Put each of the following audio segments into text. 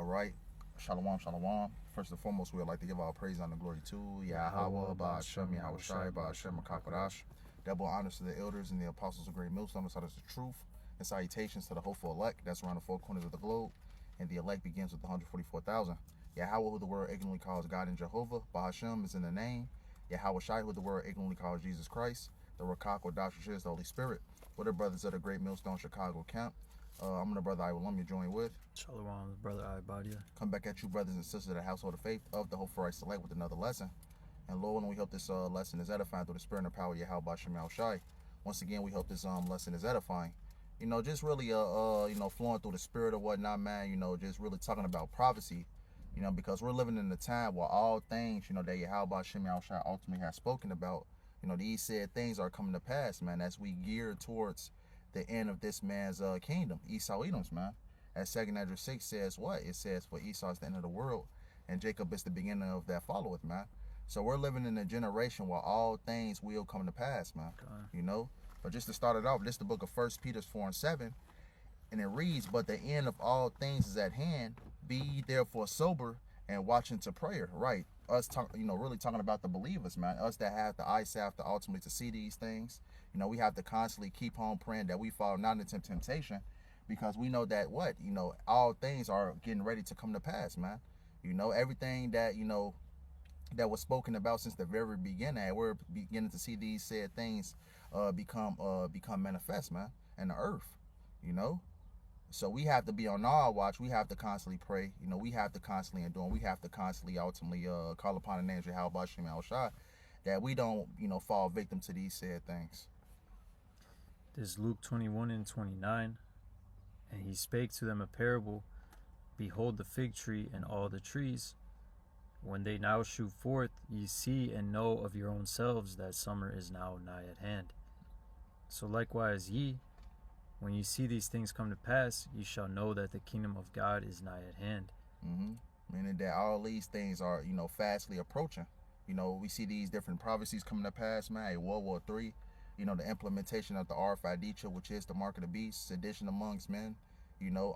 right. Shalom, shalom. First and foremost, we would like to give our praise and the glory to YAHAWAH, BAHASHAM, YAHAWASHI, BAHASHAM, Double honors to the elders and the apostles of great millstones, that is the truth, and salutations to the hopeful elect that's around the four corners of the globe. And the elect begins with the 144,000. YAHAWAH, who the world ignorantly calls God and Jehovah. BAHASHAM is in the name. YAHAWASHI, who the world ignorantly calls Jesus Christ. The Rakak or doctrine is the Holy Spirit. We're the brothers of the Great Millstone Chicago camp. I'm the brother YAHAWAH, joined with Shalom, brother YAHAWAH. Come back at you, brothers and sisters of the household of faith of the Hopeful Right Select, with another lesson. And Lord, we hope this lesson is edifying through the spirit and the power of YAHAWASHI. Once again, we hope this lesson is edifying. You know, just really flowing through the spirit or whatnot, man. You know, just really talking about prophecy. You know, because we're living in a time where all things, that YAHAWASHI ultimately has spoken about, these said things are coming to pass, man, as we gear towards the end of this man's kingdom, Esau Edom's, man. As 2nd Ezra 6 says what? It says, for Esau is the end of the world, and Jacob is the beginning of that followeth, man. So we're living in a generation where all things will come to pass, man. Okay. But just to start it off, this is the book of 1 Peter 4:7, and it reads, but the end of all things is at hand. Be ye therefore sober and watching to prayer. Right. Us really talking about the believers, man. Us that have the eyesight to ultimately to see these things. We have to constantly keep on praying that we fall not into temptation, because we know that all things are getting ready to come to pass, man. Everything that, that was spoken about since the very beginning, we're beginning to see these said things become manifest, man, in the earth, So we have to be on our watch. We have to constantly pray. We have to constantly endure. We have to constantly ultimately call upon the name of YAHAWASHI, that we don't, fall victim to these said things. This is Luke 21:29. And he spake to them a parable. Behold the fig tree and all the trees. When they now shoot forth, ye see and know of your own selves that summer is now nigh at hand. So likewise ye, when you see these things come to pass, ye shall know that the kingdom of God is nigh at hand. Meaning that all these things are, fastly approaching. We see these different prophecies coming to pass, man. World War III, the implementation of the RFID chip, which is the mark of the beast, sedition amongst men,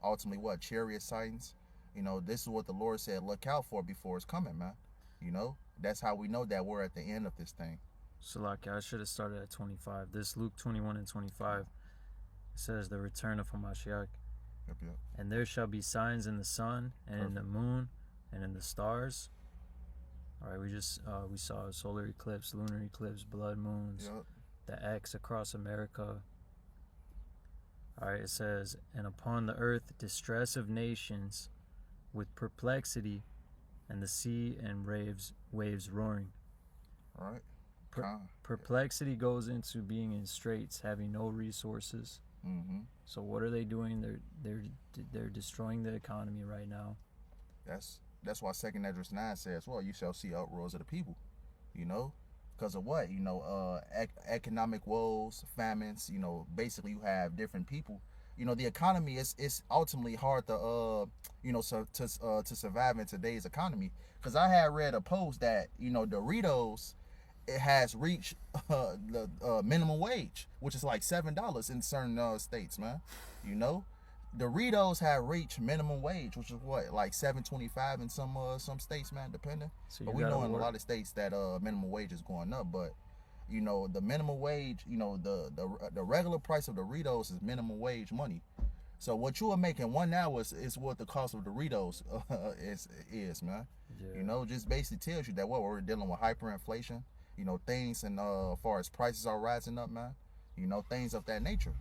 ultimately what? Chariot sightings. This is what the Lord said, look out for before it's coming, man. That's how we know that we're at the end of this thing. So like I should have started at 25. This Luke 21:25. It says the return of Hamashiach. Yep. And there shall be signs in the sun and in the moon and in the stars. All right, we saw a solar eclipse, lunar eclipse, blood moons, the X across America. All right, it says, and upon the earth distress of nations with perplexity, and the sea and waves roaring. All right. Perplexity goes into being in straits, having no resources. So what are they doing? They're destroying the economy right now. That's why 2nd Ezra 9 says, well, you shall see uproars of the people, because of what? Economic woes, famines, basically you have different people. The economy is ultimately hard to to survive in today's economy. Because I had read a post that, Doritos, it has reached the minimum wage, which is like $7 in certain states, man. Doritos have reached minimum wage, which is what, like $7.25 in some states, man, depending. So but we know in a lot of states that minimum wage is going up. But the minimum wage, the regular price of Doritos is minimum wage money. So what you are making 1 hour is what the cost of Doritos is, man. Yeah. Just basically tells you that what we're dealing with hyperinflation. Things and as far as prices are rising up, man. Things of that nature.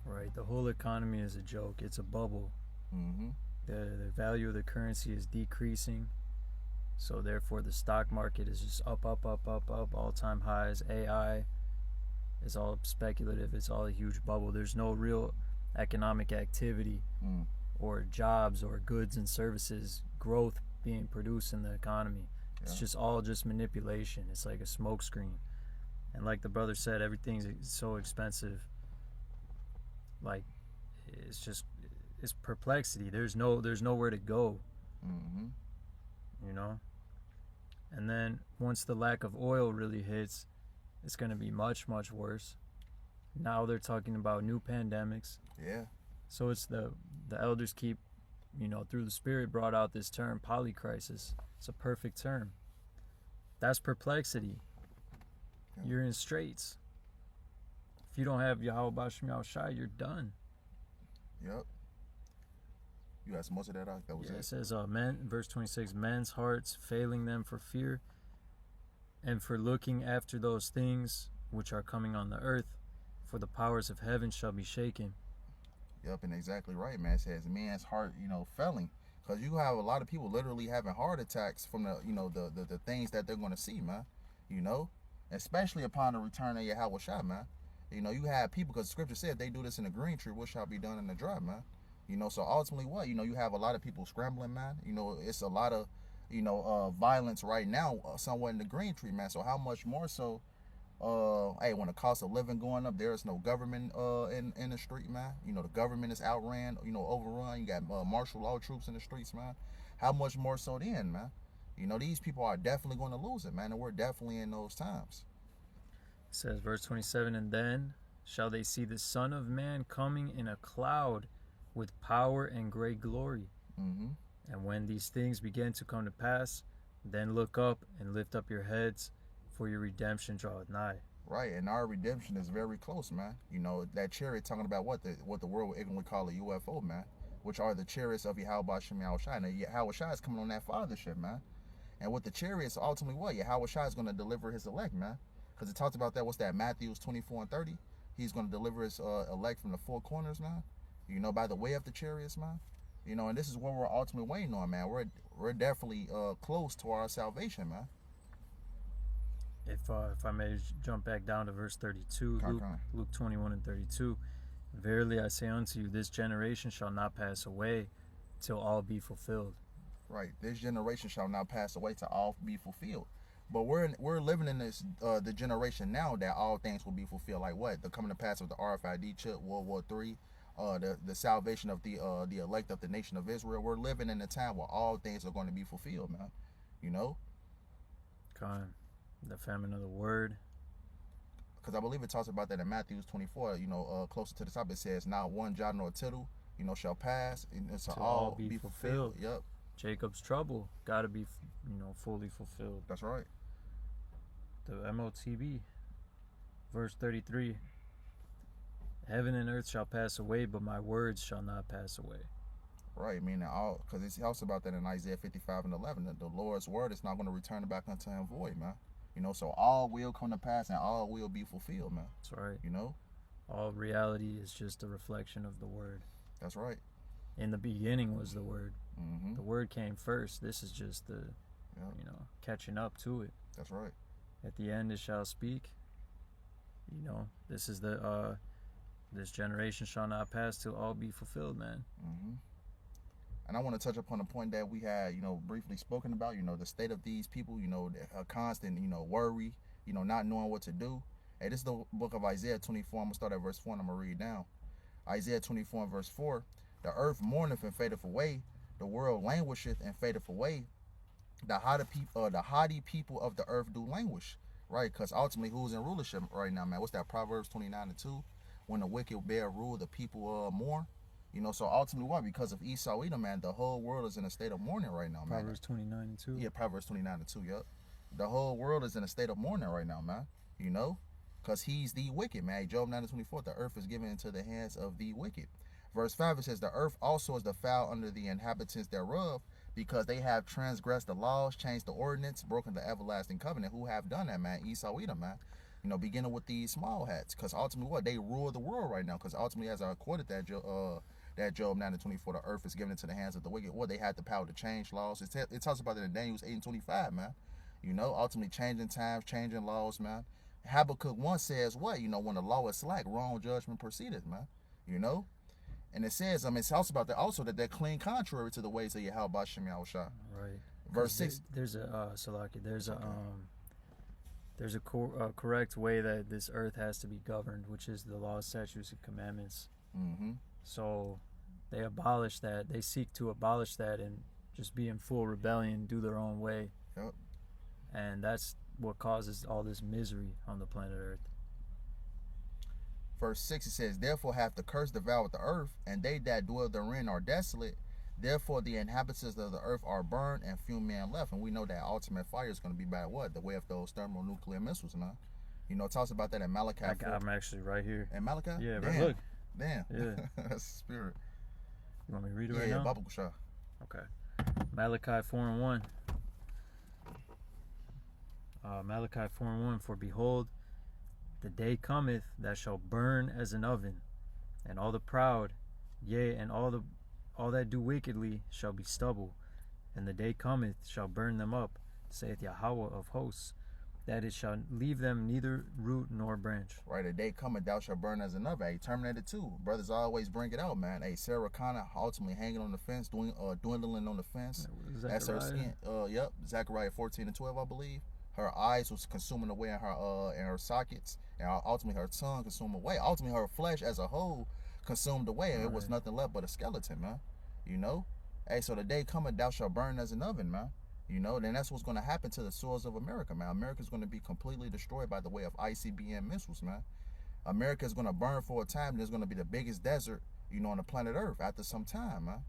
Right, the whole economy is a joke. It's a bubble. The value of the currency is decreasing. So therefore the stock market is just up, all-time highs. AI is all speculative. It's all a huge bubble. There's no real economic activity or jobs or goods and services growth being produced in the economy. It's just all just manipulation. It's like a smoke screen. And like the brother said, everything's so expensive. Like, it's perplexity. There's nowhere to go. And then once the lack of oil really hits, it's going to be much, much worse. Now they're talking about new pandemics. Yeah. So it's the elders keep through the Spirit brought out this term, polycrisis. It's a perfect term. That's perplexity. Yeah. You're in straits. If you don't have YAHAWASHI, you're done. Yep. You asked most of that out. That was it. It says, verse 26, men's hearts failing them for fear and for looking after those things which are coming on the earth, for the powers of heaven shall be shaken. Yep, and exactly right, man. It says man's heart, failing. Because you have a lot of people literally having heart attacks from the things that they're going to see, man. Especially upon the return of YAHAWASHI, man. You have people, because Scripture said they do this in the green tree, what shall be done in the dry, man. So ultimately what? You have a lot of people scrambling, man. It's a lot of, violence right now somewhere in the green tree, man. So how much more so, hey, when the cost of living going up, there is no government in the street, man. The government is outran, overrun. You got martial law troops in the streets, man. How much more so then, man? These people are definitely going to lose it, man. And we're definitely in those times. It says, verse 27, and then shall they see the Son of Man coming in a cloud with power and great glory. And when these things begin to come to pass, then look up and lift up your heads, for your redemption draweth nigh. Right, and our redemption is very close, man. That chariot talking about what the world would call a UFO, man, which are the chariots of YAHAWASHI. Now, YAHAWASHI is coming on that fathership, man. And with the chariots, ultimately what? YAHAWASHI is going to deliver his elect, man. Because it talks about that, what's that, Matthew 24 and 30? He's going to deliver his elect from the four corners, man. By the way of the chariots, man. And this is what we're ultimately waiting on, man. We're definitely close to our salvation, man. If I may jump back down to verse 32, Luke 21 and 32. Verily I say unto you, this generation shall not pass away till all be fulfilled. Right. This generation shall not pass away till all be fulfilled. But we're living in this the generation now that all things will be fulfilled. Like what? The coming to pass of the RFID chip, World War III, the salvation of the elect of the nation of Israel. We're living in a time where all things are going to be fulfilled, man. The famine of the word. Because I believe it talks about that in Matthew 24. Closer to the top, it says, "Not one jot nor tittle, shall pass, and it's all be fulfilled." Yep. Jacob's trouble got to be, fully fulfilled. That's right. The MOTB, verse 33. Heaven and earth shall pass away, but my words shall not pass away. Right, meaning all, because it talks about that in Isaiah 55 and 11. That the Lord's word is not going to return back unto him void, man. So all will come to pass and all will be fulfilled, man. That's right. All reality is just a reflection of the word. That's right. In the beginning was the word. Mm-hmm. The word came first. This is just the, catching up to it. That's right. At the end it shall speak. This is the, this generation shall not pass till all be fulfilled, man. Mm-hmm. And I want to touch upon a point that we had, briefly spoken about, the state of these people, a constant, worry, not knowing what to do. Hey, this is the book of Isaiah 24. I'm going to start at verse 4 and I'm going to read down. Isaiah 24 and verse 4. The earth mourneth and fadeth away. The world languisheth and fadeth away. The haughty people of the earth do languish. Right? Because ultimately, who's in rulership right now, man? What's that? Proverbs 29 and 2. When the wicked bear rule, the people mourn. So ultimately what? Because of Esau Edom, man, the whole world is in a state of mourning right now, man. Proverbs 29 and 2. Yeah, Proverbs 29 and 2, yep. The whole world is in a state of mourning right now, man. Because he's the wicked, man. Job 9 and 24, the earth is given into the hands of the wicked. Verse 5, it says, the earth also is defiled under the inhabitants thereof, because they have transgressed the laws, changed the ordinance, broken the everlasting covenant. Who have done that, man? Esau Edom, man. Beginning with these small hats. Because ultimately what? They rule the world right now. Because ultimately, as I quoted that Job 9 and 24, the earth is given into the hands of the wicked. Well, they had the power to change laws. It talks about it in Daniel 8 and 25, man. Ultimately changing times, changing laws, man. Habakkuk 1 says what? When the law is slack, wrong judgment proceedeth, man. And it says, it talks about that also, that they're clean contrary to the ways of YAHAWASHI. Right. Verse 6. There's a, Salaki, there's a correct way that this earth has to be governed, which is the laws, statutes, and commandments. Mm-hmm. So they abolish that. They seek to abolish that and just be in full rebellion, do their own way. Yep. And that's what causes all this misery on the planet Earth. Verse 6, it says, therefore hath the curse devoured the earth, and they that dwell therein are desolate. Therefore, the inhabitants of the earth are burned and few men left. And we know that ultimate fire is going to be by what? The way of those thermonuclear missiles, man. You know, it talks about that in Malachi. I'm actually right here. In Malachi? Yeah, damn. Look. Damn. Yeah. That's the spirit. You want me to read it right now? Yeah, Bible Shah. Okay. Malachi 4:1. Malachi 4:1. For behold, the day cometh that shall burn as an oven, and all the proud, yea, and all that do wickedly shall be stubble. And the day cometh shall burn them up, saith Yahawah of hosts, that it shall leave them neither root nor branch. Right, a day cometh thou shalt burn as an oven. Hey, Terminator 2. Brothers always bring it out, man. Hey, Sarah Connor ultimately hanging on the fence, dwindling on the fence. That's her skin. Yep, Zechariah 14:12, I believe. Her eyes was consuming away in her sockets, and ultimately her tongue consumed away. Ultimately her flesh as a whole consumed away, and it was nothing left but a skeleton, man. You know? Hey, so the day coming thou shalt burn as an oven, man. You know, then that's what's going to happen to the soils of America, man. America's going to be completely destroyed by the way of ICBM missiles, man. America is going to burn for a time. There's going to be the biggest desert, you know, on the planet Earth after some time, man.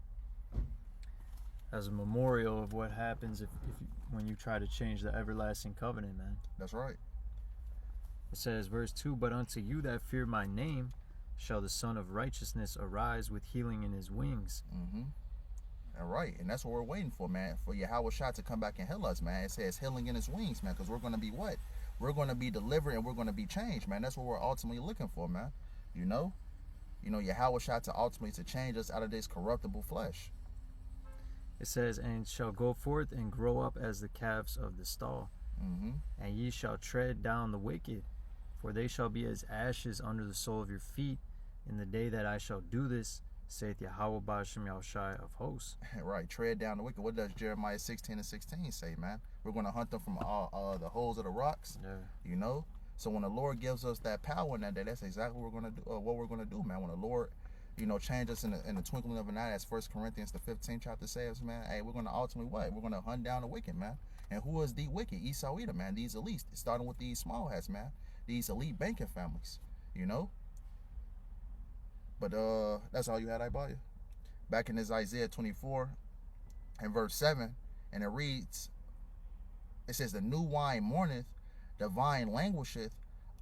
As a memorial of what happens when you try to change the everlasting covenant, man. That's right. It says, verse 2, but unto you that fear my name shall the Son of Righteousness arise with healing in his wings. Mm-hmm. All right, and that's what we're waiting for, man. For YAHAWASHI to come back and heal us, man. It says healing in his wings, man, because we're going to be what? We're going to be delivered and we're going to be changed, man. That's what we're ultimately looking for, man. You know? You know, YAHAWASHI to ultimately to change us out of this corruptible flesh. It says, and shall go forth and grow up as the calves of the stall. Mm-hmm. And ye shall tread down the wicked, for they shall be as ashes under the sole of your feet in the day that I shall do this, saith Yahawah BAHASHAM Yahushai of hosts. Right, tread down the wicked. What does Jeremiah 16:16 say, man? We're going to hunt them from all the holes of the rocks. Yeah. You know? So when the Lord gives us that power in that day, that's exactly what we're going to do. What we're going to do, man. When the Lord, you know, change us in the twinkling of an eye, as 1 Corinthians the 15th chapter says, man. Hey, we're going to ultimately what? We're going to hunt down the wicked, man. And who is the wicked? Esau Edom, man. These elites, starting with these small hats, man. These elite banking families. You know? But that's all you had, I bought you. Back in this Isaiah 24 and verse 7, and it reads, it says, the new wine mourneth, the vine languisheth,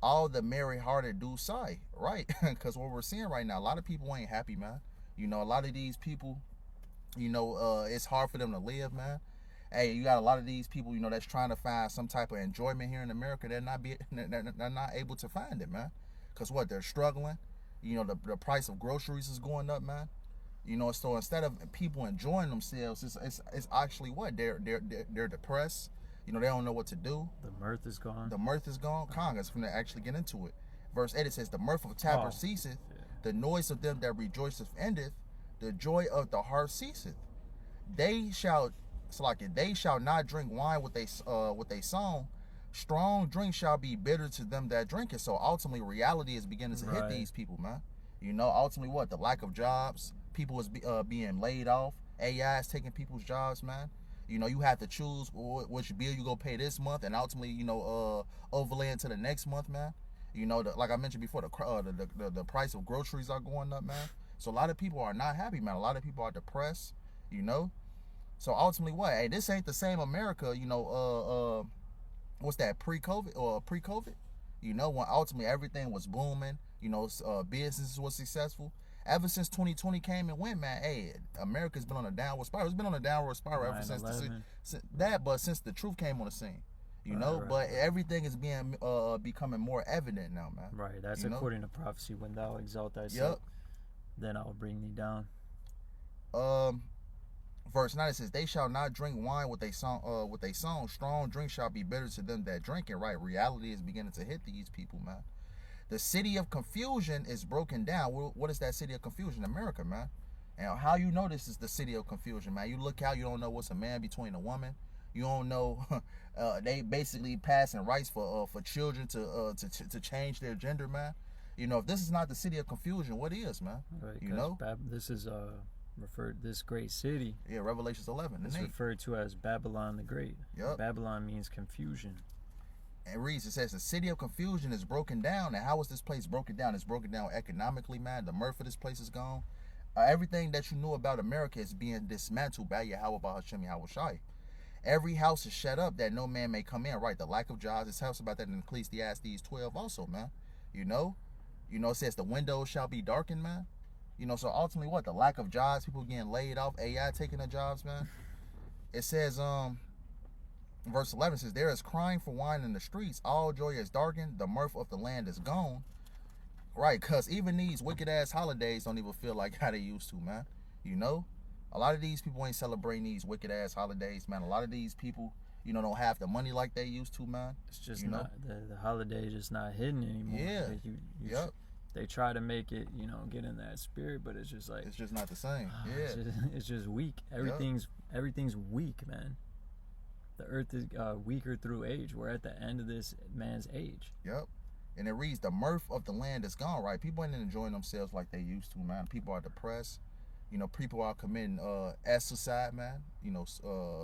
all the merry-hearted do sigh. Right? Because what we're seeing right now, a lot of people ain't happy, man. You know, a lot of these people, you know, it's hard for them to live, man. Hey, you got a lot of these people, you know, that's trying to find some type of enjoyment here in America. They're not able to find it, man. Because what? They're struggling. You know, the price of groceries is going up, man. You know, so instead of people enjoying themselves, it's actually what? They're depressed. You know, they don't know what to do. The mirth is gone. The mirth is gone. Congress from to actually get into it. Verse 8, it says, the mirth of taverns ceaseth, the noise of them that rejoiceth endeth, the joy of the heart ceaseth. They shall not drink wine with a song. Strong drink shall be bitter to them that drink it. So ultimately, reality is beginning to hit these people, man. You know, ultimately, what? The lack of jobs. People is being laid off. AI is taking people's jobs, man. You know, you have to choose which bill you go pay this month, and ultimately, you know, overlay into the next month, man. You know, like I mentioned before, the price of groceries are going up, man. So a lot of people are not happy, man. A lot of people are depressed. You know, so ultimately, what? Hey, this ain't the same America. You know, what's that, pre-COVID? You know, when ultimately everything was booming, you know, businesses was successful. Ever since 2020 came and went, man, hey, America's been on a downward spiral. It's been on a downward spiral ever since since the truth came on the scene. You know, but everything is being becoming more evident now, man. Right, that's according to prophecy. When thou exalt thyself, then I will bring thee down. Verse 9, it says, they shall not drink wine with a song. Strong drink shall be bitter to them that drink it. Right, reality is beginning to hit these people, man. The city of confusion is broken down. What is that city of confusion? America, man. And how you know this is the city of confusion, man? You look out, you don't know what's a man between a woman. You don't know. They basically passing rights for children to change their gender, man. You know, if this is not the city of confusion, what is, man? Right, you know, this is this great city. Yeah, Revelations 11. It's referred to as Babylon the Great. Yep. Babylon means confusion. It reads, it says, the city of confusion is broken down. And how is this place broken down? It's broken down economically, man. The mirth of this place is gone. Everything that you knew about America is being dismantled by Yahawah, BAHASHAM, YAHAWASHI. Every house is shut up that no man may come in, right? The lack of jobs, it tells about that in Ecclesiastes 12 also, man. You know, it says the windows shall be darkened, man. So ultimately what? The lack of jobs, people getting laid off, AI taking their jobs, man. It says, verse 11 says, there is crying for wine in the streets, all joy is darkened, the mirth of the land is gone. Right, because even these wicked-ass holidays don't even feel like how they used to, man. A lot of these people ain't celebrating these wicked-ass holidays, man. A lot of these people, don't have the money like they used to, man. It's just not, the holiday is just not hidden anymore. Yeah. Yep. They try to make it, get in that spirit, but it's just like... It's just not the same. Yeah. It's just weak. Everything's weak, man. The earth is weaker through age. We're at the end of this man's age. Yep. And it reads, the mirth of the land is gone, right? People ain't enjoying themselves like they used to, man. People are depressed. People are committing suicide, man.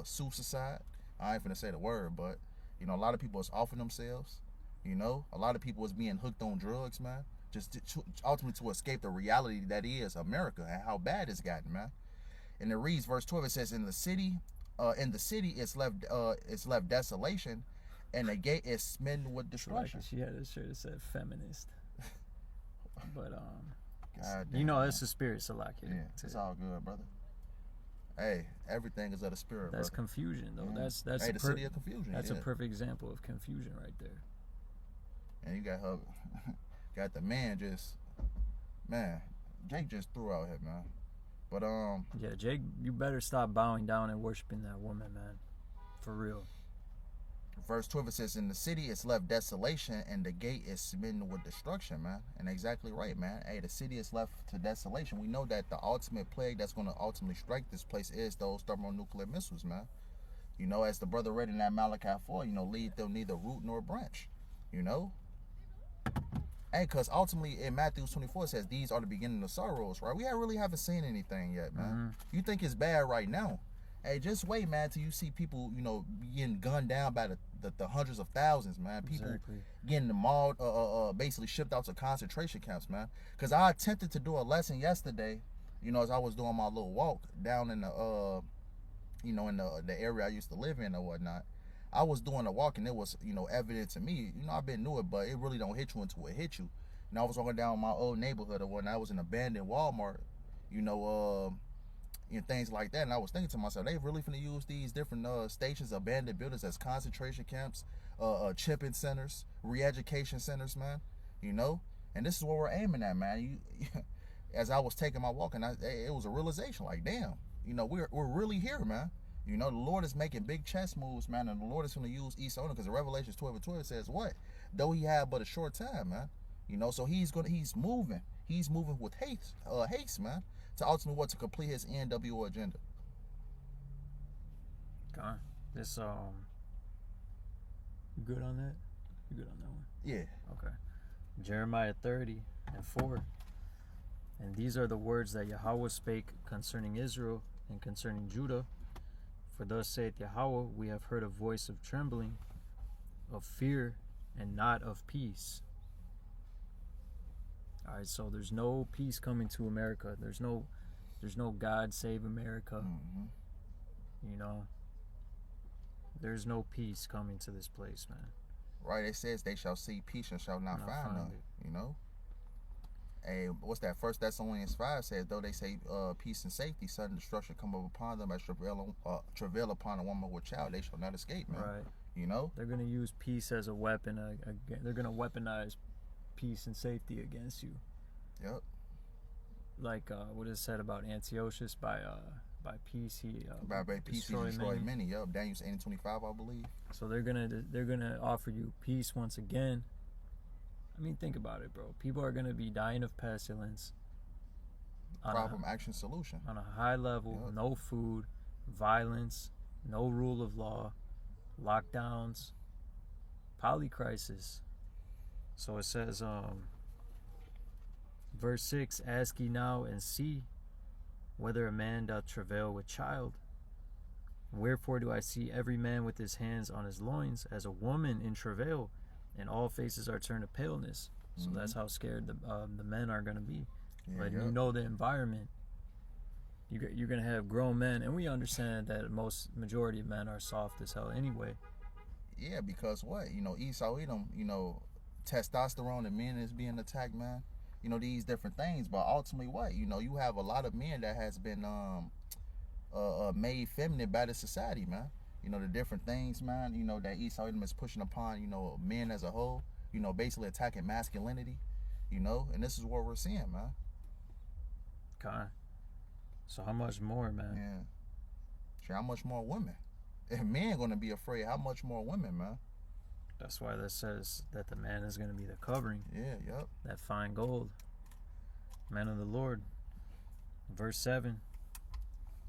Suicide. I ain't finna say the word, but, a lot of people is offing themselves. A lot of people is being hooked on drugs, man. Just ultimately to escape the reality that is America and how bad it's gotten, man. And it reads, verse 12, it says, in the city it's left desolation, and the gate is smitten with destruction. Like she had a shirt that said feminist. But God damn, it's the spirit, Salaki. Yeah, it's all good, brother. Hey, everything is of the spirit. That's brother. Confusion, though. Mm-hmm. That's the city of confusion. That's a perfect example of confusion right there. And you got her, got the man just, man. Jake just threw out here, man. But yeah, Jake, you better stop bowing down and worshiping that woman, man. For real. Verse 12, it says, in the city it's left desolation, and the gate is smitten with destruction, man. And exactly right, man. Hey, the city is left to desolation. We know that the ultimate plague that's going to ultimately strike this place is those thermonuclear missiles, man. As the brother read in that Malachi 4, lead them neither root nor branch. Hey, because ultimately in Matthew 24 it says, these are the beginning of sorrows, right? We really haven't seen anything yet, man. Mm-hmm. You think it's bad right now. Hey, just wait, man, till you see people, getting gunned down by the hundreds of thousands, man. People getting mauled, basically shipped out to concentration camps, man. Because I attempted to do a lesson yesterday, as I was doing my little walk down in the, in the area I used to live in or whatnot. I was doing a walk and it was, evident to me. I've been knew it, but it really don't hit you until it hit you. I was walking down my old neighborhood or whatnot. I was in an abandoned Walmart, and things like that, and I was thinking to myself, they really finna use these different stations, abandoned buildings as concentration camps, chipping centers, re-education centers, man. And this is what we're aiming at, man. As I was taking my walk, and it was a realization, like, damn, we're really here, man. The Lord is making big chess moves, man, and the Lord is gonna use Esau, because in Revelations 12:12 says what? Though he had but a short time, man. So he's moving with haste, man. To ultimately to complete his NWO agenda. God, this you good on that? You good on that one? Yeah. Okay. Jeremiah 30:4. And these are the words that Yahawah spake concerning Israel and concerning Judah. For thus saith Yahawah, we have heard a voice of trembling, of fear, and not of peace. All right, so there's no peace coming to America. There's no God save America. Mm-hmm. There's no peace coming to this place, man. Right, it says they shall see peace and shall not find none. Hey, what's that? 1 Thessalonians 5 says, though they say peace and safety, sudden destruction come up upon them as travail upon a woman with child, they shall not escape, man. Right. They're gonna use peace as a weapon. They're gonna weaponize peace and safety against you. Yep. Like what is said about Antiochus, by peace he by peace he destroyed many. Yep. Daniel 8:25, I believe. So they're gonna offer you peace once again. I mean, think about it, bro. People are gonna be dying of pestilence. Problem, action, solution. On a high level, Yep. No food, violence, no rule of law, lockdowns, polycrisis. So it says, verse 6, ask ye now and see whether a man doth travail with child. Wherefore do I see every man with his hands on his loins as a woman in travail, and all faces are turned to paleness. So that's how scared the men are going to be. Yeah, But you know the environment. You're gonna have grown men, and we understand that majority of men are soft as hell anyway. Yeah, because what? Esau, Edom, testosterone and men is being attacked, man. These different things, but ultimately what? You have a lot of men that has been made feminine by the society, man. The different things, man, that Esau Edom is pushing upon, men as a whole, basically attacking masculinity, and this is what we're seeing, man. Okay. So how much more, man? Yeah. Sure, how much more women? If men gonna be afraid, how much more women, man? That's why that says that the man is gonna be the covering. Yeah, yep. That fine gold. Man of the Lord. Verse 7.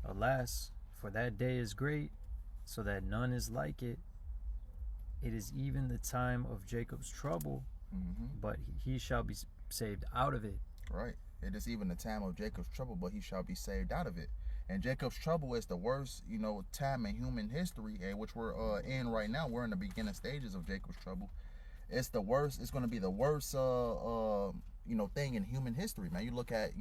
Alas, for that day is great, so that none is like it. It is even the time of Jacob's trouble, but he shall be saved out of it. Right. It is even the time of Jacob's trouble, but he shall be saved out of it. And Jacob's trouble is the worst, time in human history, which we're in right now. We're in the beginning stages of Jacob's trouble. It's the worst. It's going to be the worst, thing in human history, man. You look at,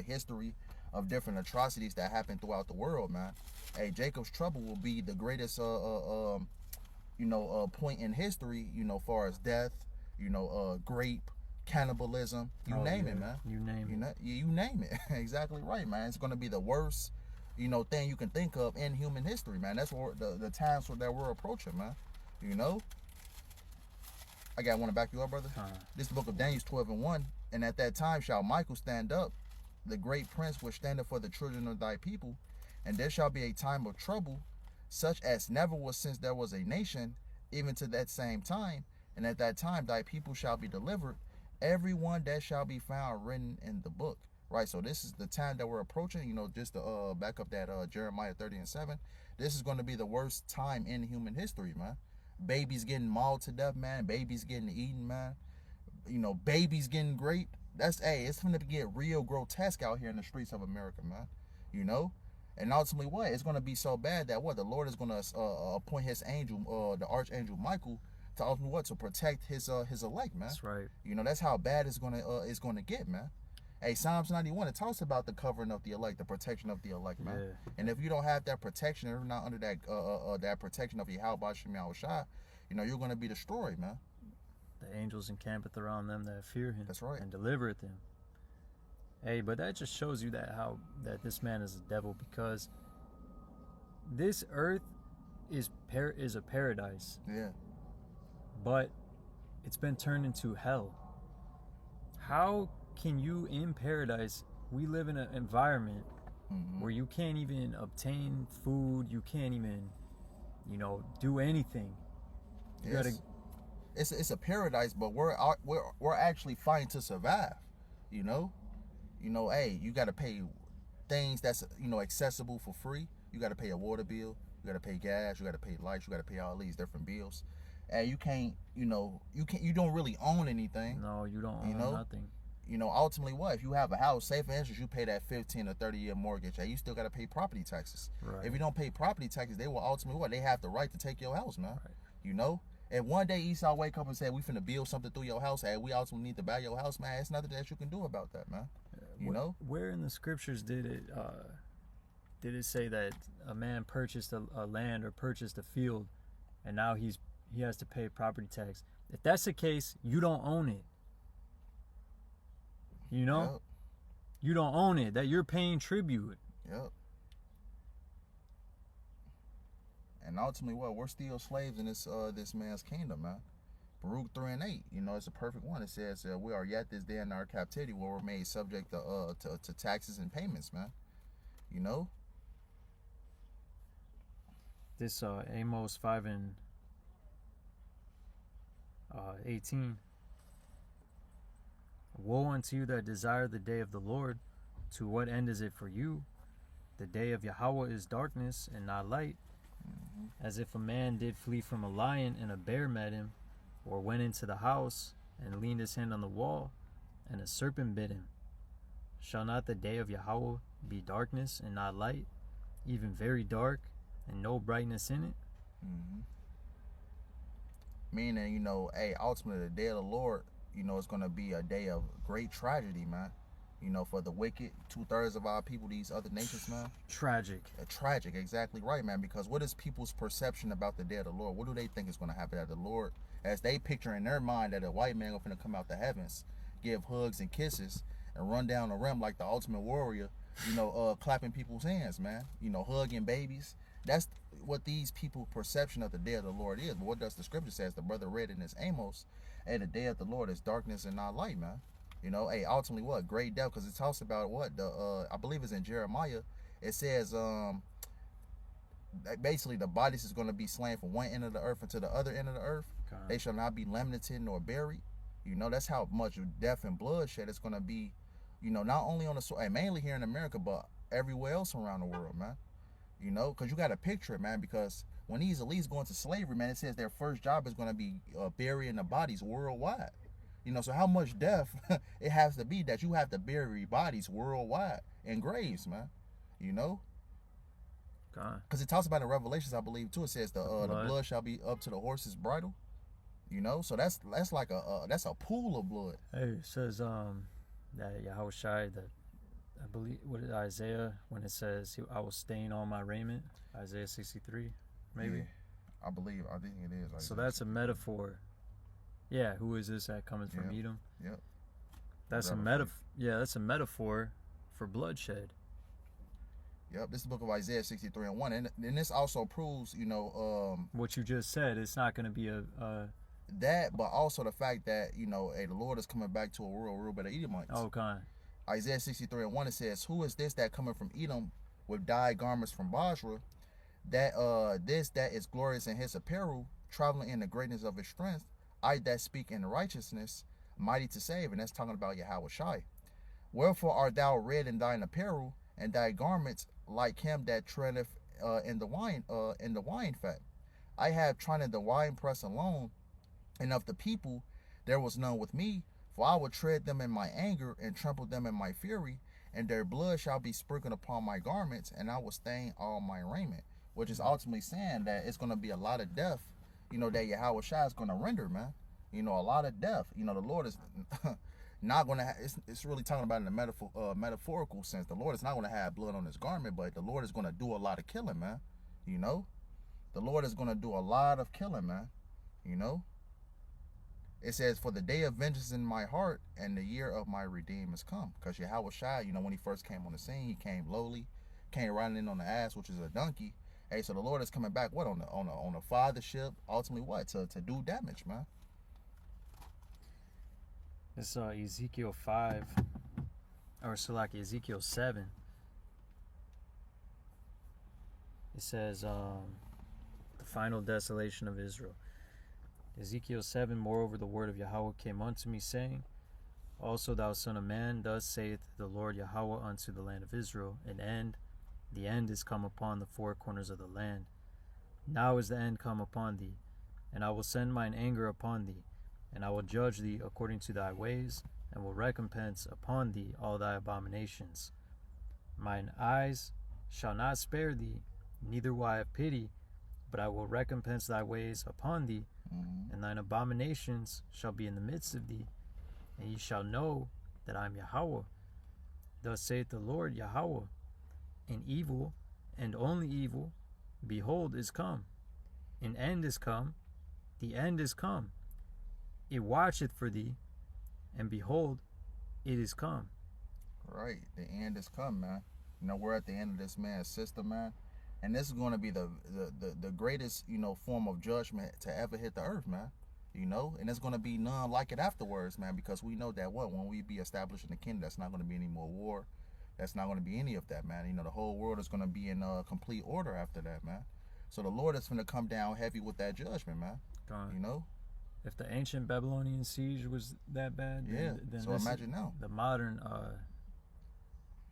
history of different atrocities that happen throughout the world, man. Hey, Jacob's trouble will be the greatest, point in history, far as death, grape, cannibalism, you name it, man. You name it. You name it. Exactly right, man. It's going to be the worst, thing you can think of in human history, man. That's what the times that we're approaching, man. I want to back you up, brother. This book of Daniel 12:1. And at that time shall Michael stand up, the great prince which standeth for the children of thy people, and there shall be a time of trouble, such as never was since there was a nation, even to that same time. And at that time thy people shall be delivered, everyone that shall be found written in the book. Right, so this is the time that we're approaching. Just to back up that Jeremiah 30:7. This is going to be the worst time in human history, man. Babies getting mauled to death, man. Babies getting eaten, man. Babies getting raped. It's going to get real grotesque out here in the streets of America, man. And ultimately what? It's going to be so bad that what? The Lord is going to appoint his angel, the archangel Michael, to ultimately what? To protect his elect, man. That's right. That's how bad it's going to get, man. Hey, Psalms 91, it talks about the covering of the elect, the protection of the elect, man. Yeah. And if you don't have that protection, if you're not under that protection of YAHAWASHI, you're going to be destroyed, man. The angels encampeth around them that fear him. That's right. And delivereth them. Hey, but that just shows you that this man is a devil, because this earth is a paradise. Yeah. But it's been turned into hell. How can you, in paradise, we live in an environment where you can't even obtain food, you can't even, do anything. It's a paradise, but we're actually fighting to survive. Hey, you got to pay things that's accessible for free. You got to pay a water bill, you got to pay gas, you got to pay lights, you got to pay all these different bills. And you can't, you don't really own anything. No, you don't own nothing. Ultimately what? If you have a house, say for instance, you pay that 15 or 30-year mortgage, and you still got to pay property taxes. Right. If you don't pay property taxes, they will ultimately what? They have the right to take your house, man. Right. If one day Esau wake up and say, we finna build something through your house, hey, we also need to buy your house, man, it's nothing that you can do about that, man. Where in the scriptures did it say that a man purchased a land or purchased a field, and now he has to pay property tax? If that's the case, you don't own it. Yep. You don't own it. That you're paying tribute. Yep. And ultimately, what? We're still slaves in this man's kingdom, man. Baruch 3:8, it's a perfect one. It says, we are yet this day in our captivity, where we're made subject to taxes and payments, man. This Amos 5:18. Woe unto you that desire the day of the Lord. To what end is it for you? The day of Yahawah is darkness and not light. As if a man did flee from a lion and a bear met him, or went into the house and leaned his hand on the wall, and a serpent bit him. Shall not the day of Yahawah be darkness and not light, even very dark, and no brightness in it? Meaning, hey, ultimately the day of the Lord, it's going to be a day of great tragedy, man. You know, for the wicked, 2/3 of our people, these other nations, man. Tragic. Tragic, exactly right, man. Because what is people's perception about the day of the Lord? What do they think is going to happen at the Lord? As they picture in their mind that a white man going to come out the heavens, give hugs and kisses, and run down the rim like the ultimate warrior, you know, clapping people's hands, man. You know, hugging babies. That's what these people's perception of the day of the Lord is. But what does the scripture says? The brother read in his Amos, hey, the day of the Lord is darkness and not light, man. You know, hey, ultimately what? Great death, because it talks about what? I believe it's in Jeremiah. It says, basically the bodies is going to be slain from one end of the earth into the other end of the earth. Okay. They shall not be lamented nor buried. You know, that's how much death and bloodshed is going to be, you know, not only on the soil, mainly here in America, but everywhere else around the world, man. You know, because you got to picture it, man, because when these elites go into slavery, man, it says their first job is going to be burying the bodies worldwide. You know, so how much death it has to be that you have to bury bodies worldwide in graves, man. You know? Because it talks about in Revelations, I believe, too. It says the blood shall be up to the horse's bridle. You know? So that's like that's a pool of blood. Hey, it says that YAHAWASHI, that I believe, what is Isaiah, when it says, I will stain all my raiment, Isaiah 63, maybe? Yeah, I think it is. Isaiah so that's 63. A metaphor. Yeah, who is this that cometh from Edom? Yep. That's a metaphor. Yeah, that's a metaphor for bloodshed. Yep, this is the book of Isaiah 63:1, and this also proves, you know, what you just said. It's not going to be a that, but also the fact that, you know, hey, the Lord is coming back to a world ruled by the Edomites. Okay. Isaiah 63:1, it says, "Who is this that cometh from Edom with dyed garments from Basra? That is glorious in his apparel, traveling in the greatness of his strength. I that speak in righteousness, mighty to save." And that's talking about YAHAWASHI. "Wherefore art thou red in thine apparel, and thy garments like him that treadeth in the wine fat? I have trodden the winepress alone, and of the people there was none with me. For I will tread them in my anger, and trample them in my fury, and their blood shall be sprinkled upon my garments, and I will stain all my raiment." Which is ultimately saying that it's going to be a lot of death, you know, that YAHAWASHI is going to render, man. You know, a lot of death. You know, the Lord is not going to it's really talking about in a metaphorical sense. The Lord is not going to have blood on his garment, but the Lord is going to do a lot of killing, man. You know? The Lord is going to do a lot of killing, man. You know? It says, "For the day of vengeance in my heart, and the year of my redeem is come." Because YAHAWASHI, you know, when he first came on the scene, he came lowly, came riding in on the ass, which is a donkey. Hey, so the Lord is coming back, what, on a fathership, ultimately what? To do damage, man. It's Ezekiel 5, or so like Ezekiel 7. It says, the final desolation of Israel. Ezekiel 7, "Moreover, the word of Yahweh came unto me, saying, Also thou son of man, thus saith the Lord Yahweh unto the land of Israel, the end is come upon the four corners of the land. Now is the end come upon thee, and I will send mine anger upon thee, and I will judge thee according to thy ways, and will recompense upon thee all thy abominations. Mine eyes shall not spare thee, neither will I have pity, but I will recompense thy ways upon thee, and thine abominations shall be in the midst of thee, and ye shall know that I am Yahweh. Thus saith the Lord Yahweh, and evil, and only evil, behold, is come. An end is come, the end is come. It watcheth for thee, and behold, it is come." Right, the end is come, man. You know, we're at the end of this man's system, man. And this is going to be the greatest, you know, form of judgment to ever hit the earth, man. You know, and there's going to be none like it afterwards, man, because we know that when we be established in the kingdom, that's not going to be any more war. That's not going to be any of that, man. You know, the whole world is going to be in complete order after that, man. So the Lord is going to come down heavy with that judgment, man. You know? If the ancient Babylonian siege was that bad, then so imagine now. The modern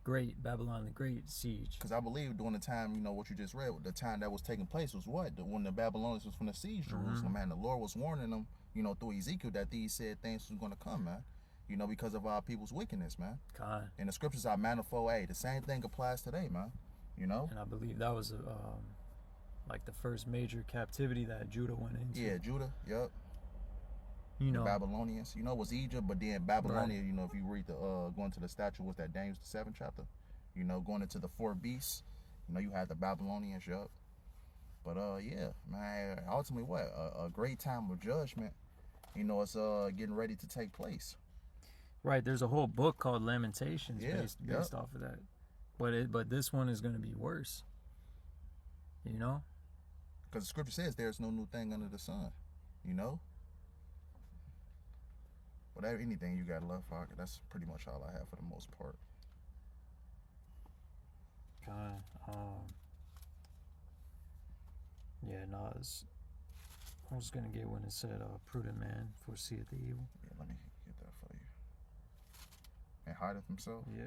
great Babylon the Great siege. Because I believe during the time, you know, what you just read, the time that was taking place was what? When the Babylonians was from the siege Jerusalem, man. The Lord was warning them, you know, through Ezekiel that these said things was going to come, man. You know, because of our people's wickedness, man. God. And the scriptures are manifold. Hey, the same thing applies today, man. You know? And I believe that was like the first major captivity that Judah went into. Yeah, Judah, yep. You know, Babylonians. You know, it was Egypt, but then Babylonia. Right. You know, if you read the going to the statue, what's that? Daniel the 7th chapter. You know, going into the 4 beasts. You know, you had the Babylonians. Yup. But yeah, man. Ultimately, what a great time of judgment. You know, it's getting ready to take place. Right. There's a whole book called Lamentations based off of that. But this one is going to be worse. You know? Because the scripture says there's no new thing under the sun. You know? Whatever, anything you got left, that's pretty much all I have for the most part. God, yeah, no, I was gonna get when it said, "Prudent man foreseeth the evil." Yeah, let me get that for you. And hideth himself. Yeah.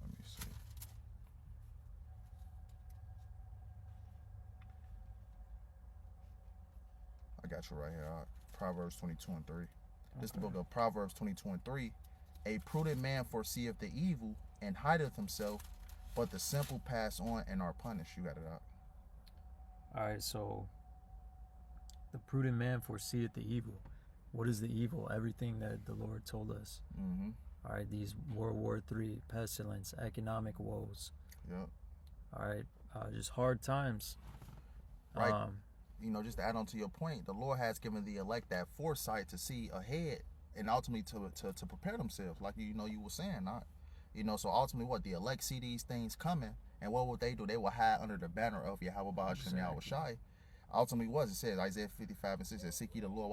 Let me see. I got you right here. Proverbs 22:3. This is the book of Proverbs 22:3. A prudent man foreseeth the evil and hideth himself, but the simple pass on and are punished. You got it out. All right, so the prudent man foreseeth the evil. What is the evil? Everything that the Lord told us. Mm-hmm. All right, these World War III, pestilence, economic woes. Yep. All right, just hard times. Right. You know, just to add on to your point, the Lord has given the elect that foresight to see ahead and ultimately to prepare themselves, like you were saying, not. You know, so ultimately what the elect see these things coming, and what would they do? They will hide under the banner of YAHAWAH, BAHASHAM, YAHAWASHI. Ultimately what it says, Isaiah 55:6 says, seek ye the Lord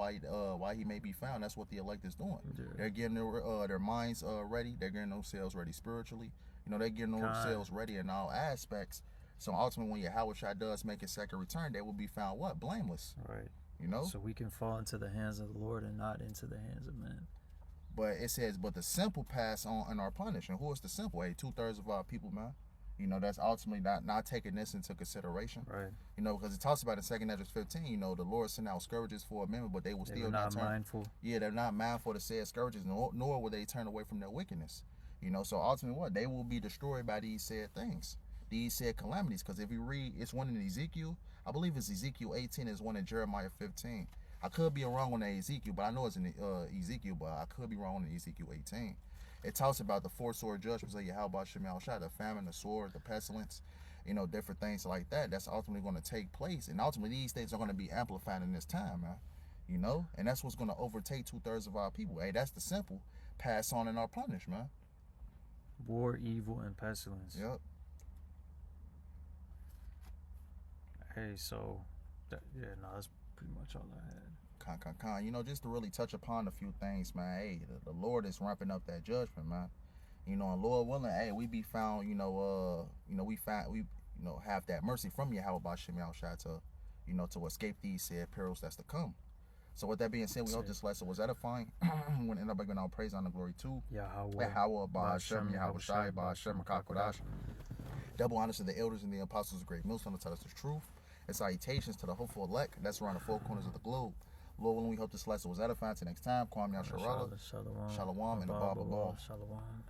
while he may be found. That's what the elect is doing. Yeah. They're getting their minds ready. They're getting themselves ready spiritually. You know, they're getting themselves ready in all aspects. So ultimately when YAHAWASHI does make his second return, they will be found what? Blameless. Right. You know? So we can fall into the hands of the Lord and not into the hands of men. But it says, but the simple pass on and are punished. And who is the simple? Hey, 2/3 of our people, man. You know, that's ultimately not taking this into consideration. Right. You know, because it talks about in 2 Ezra 15, you know, the Lord sent out scourges for a minute, but they will still not turn. Mindful. Yeah, they're not mindful to said scourges, nor will they turn away from their wickedness. You know, so ultimately what? They will be destroyed by these said things. These said calamities. Because if you read, it's one in Ezekiel. I believe it's Ezekiel 18. It's one in Jeremiah 15. I could be wrong on Ezekiel, but I know it's in Ezekiel, but I could be wrong on Ezekiel 18. It talks about the 4 sword judgments of YAHAWAH, BAHASHAM, the famine, the sword, the pestilence, you know, different things like that. That's ultimately going to take place. And ultimately these things are going to be amplified in this time, man. You know? And that's what's going to overtake 2/3 of our people. Hey, that's the simple pass on and our punish, man. War, evil, and pestilence. Yep. Hey, so, that's pretty much all I had. You know, just to really touch upon a few things, man. Hey, the Lord is ramping up that judgment, man. You know, and Lord willing, hey, we be found, we have that mercy from YAHAWAH, BAHASHAM, YAHAWASHI to escape these said perils that's to come. So with that being said, we hope this lesson was edifying. We want to end up giving our praise, honor, glory to YAHAWAH, BAHASHAM, YAHAWASHI, BAHASHAM, Kakodash. Double honors to the elders and the apostles of great millstone to tell us the truth. And salutations to the hopeful elect that's around the 4 corners of the globe. Lord willing, we hope this lesson was edifying. Till next time, Kwame Yasharallah, Shalom, and Abba. Shalom.